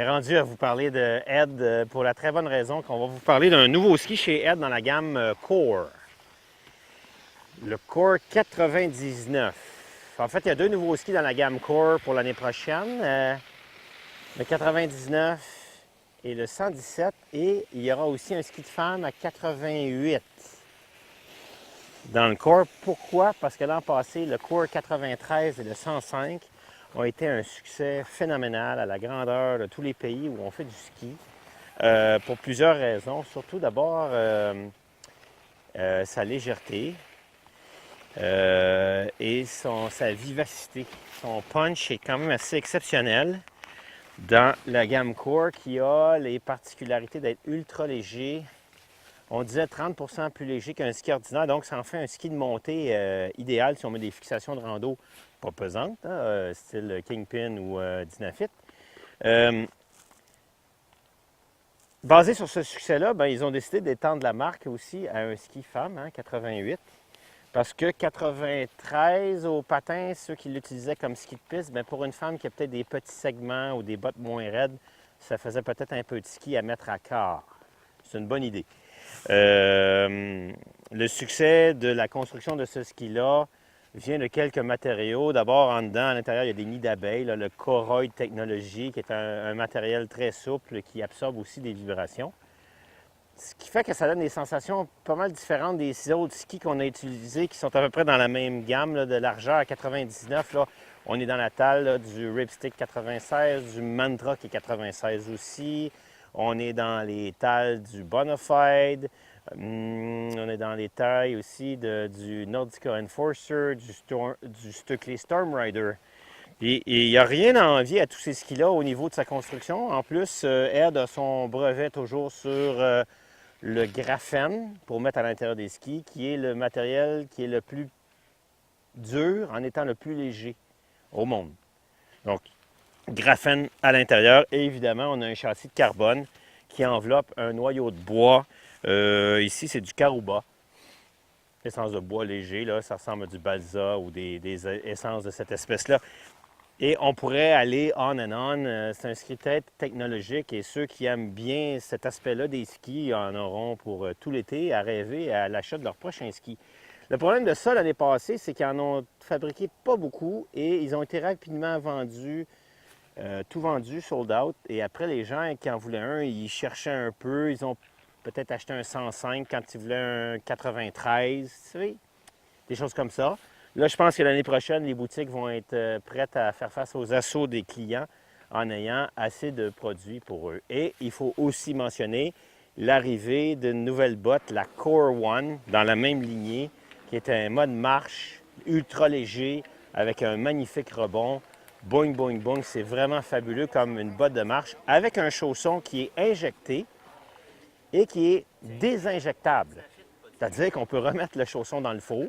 rendu à vous parler de Ed pour la très bonne raison qu'on va vous parler d'un nouveau ski chez Ed dans la gamme Core. Le Core 99. En fait, il y a deux nouveaux skis dans la gamme Core pour l'année prochaine. Le 99 et le 117. Et il y aura aussi un ski de femme à 88 dans le Core. Pourquoi? Parce que l'an passé, le Core 93 et le 105 ont été un succès phénoménal à la grandeur de tous les pays où on fait du ski, pour plusieurs raisons. Surtout d'abord sa légèreté et sa vivacité. Son punch est quand même assez exceptionnel dans la gamme Core qui a les particularités d'être ultra léger. On disait 30% plus léger qu'un ski ordinaire, donc ça en fait un ski de montée idéal si on met des fixations de rando pas pesantes, hein, style Kingpin ou Dynafit. Basé sur ce succès-là, ils ont décidé d'étendre la marque aussi à un ski femme, hein, 88. Parce que 93 au patin, ceux qui l'utilisaient comme ski de piste, pour une femme qui a peut-être des petits segments ou des bottes moins raides, ça faisait peut-être un peu de ski à mettre à quart. C'est une bonne idée. Le succès de la construction de ce ski-là vient de quelques matériaux. D'abord, en dedans, à l'intérieur, il y a des nids d'abeilles, le Koroyd Technology, qui est un matériel très souple qui absorbe aussi des vibrations. Ce qui fait que ça donne des sensations pas mal différentes des autres skis qu'on a utilisés, qui sont à peu près dans la même gamme de largeur à 99. Là, on est dans la taille du Ripstick 96, du Mantra qui est 96 aussi. On est dans les tailles du Bonafide. On est dans les tailles aussi du Nordica Enforcer, du Stöckli Storm Rider. Et il n'y a rien à envier à tous ces skis-là au niveau de sa construction. En plus, Ed a son brevet toujours sur le graphène pour mettre à l'intérieur des skis, qui est le matériel qui est le plus dur en étant le plus léger au monde. Donc, graphène à l'intérieur. Et évidemment, on a un châssis de carbone qui enveloppe un noyau de bois. Ici, c'est du Caruba. Essence de bois léger, là, ça ressemble à du balsa ou des essences de cette espèce-là. Et on pourrait aller on and on. C'est un ski tête technologique et ceux qui aiment bien cet aspect-là des skis en auront pour tout l'été à rêver à l'achat de leur prochain ski. Le problème de ça l'année passée, c'est qu'ils en ont fabriqué pas beaucoup et ils ont été rapidement vendus, tout vendu, sold out. Et après, les gens qui en voulaient un, ils cherchaient un peu. Ils ont peut-être acheté un 105 quand ils voulaient un 93, tu sais, des choses comme ça. Là, je pense que l'année prochaine, les boutiques vont être prêtes à faire face aux assauts des clients en ayant assez de produits pour eux. Et il faut aussi mentionner l'arrivée d'une nouvelle botte, la Core One, dans la même lignée, qui est un mode marche ultra léger avec un magnifique rebond. Boing, boing, boing, c'est vraiment fabuleux comme une botte de marche avec un chausson qui est injecté et qui est désinjectable. C'est-à-dire qu'on peut remettre le chausson dans le four,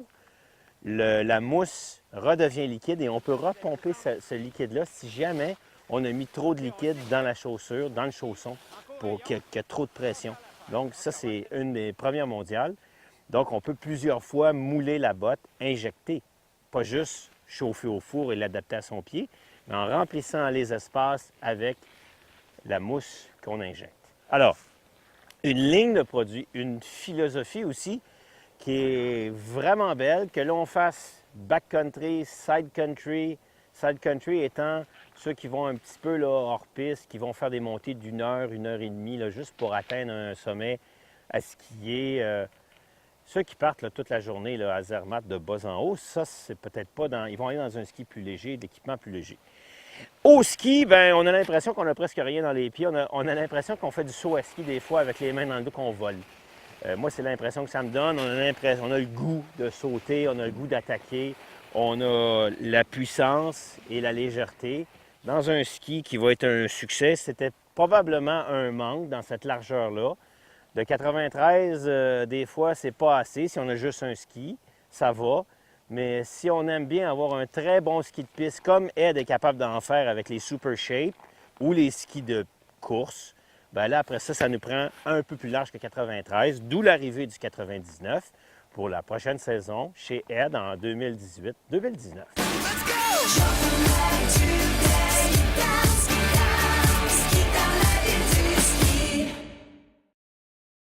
la mousse redevient liquide et on peut repomper ce liquide-là si jamais on a mis trop de liquide dans la chaussure, dans le chausson, pour qu'il y ait trop de pression. Donc ça, c'est une des premières mondiales. Donc on peut plusieurs fois mouler la botte, injecter, pas juste chauffer au four et l'adapter à son pied, mais en remplissant les espaces avec la mousse qu'on injecte. Alors, une ligne de produits, une philosophie aussi qui est vraiment belle, que l'on fasse backcountry, side country étant ceux qui vont un petit peu là, hors piste, qui vont faire des montées d'1 heure, 1 heure et demie, là, juste pour atteindre un sommet à skier. Ceux qui partent là, toute la journée là, à Zermatt de bas en haut, ça, c'est peut-être pas dans... Ils vont aller dans un ski plus léger, d'équipement plus léger. Au ski, on a l'impression qu'on n'a presque rien dans les pieds. On a l'impression qu'on fait du saut à ski des fois avec les mains dans le dos qu'on vole. Moi, c'est l'impression que ça me donne. On a le goût de sauter, on a le goût d'attaquer, on a la puissance et la légèreté. Dans un ski qui va être un succès, c'était probablement un manque dans cette largeur-là. De 93, des fois, c'est pas assez. Si on a juste un ski, ça va. Mais si on aime bien avoir un très bon ski de piste, comme Ed est capable d'en faire avec les Super Shape ou les skis de course, là, après ça, ça nous prend un peu plus large que 93, d'où l'arrivée du 99 pour la prochaine saison chez Ed en 2018-2019.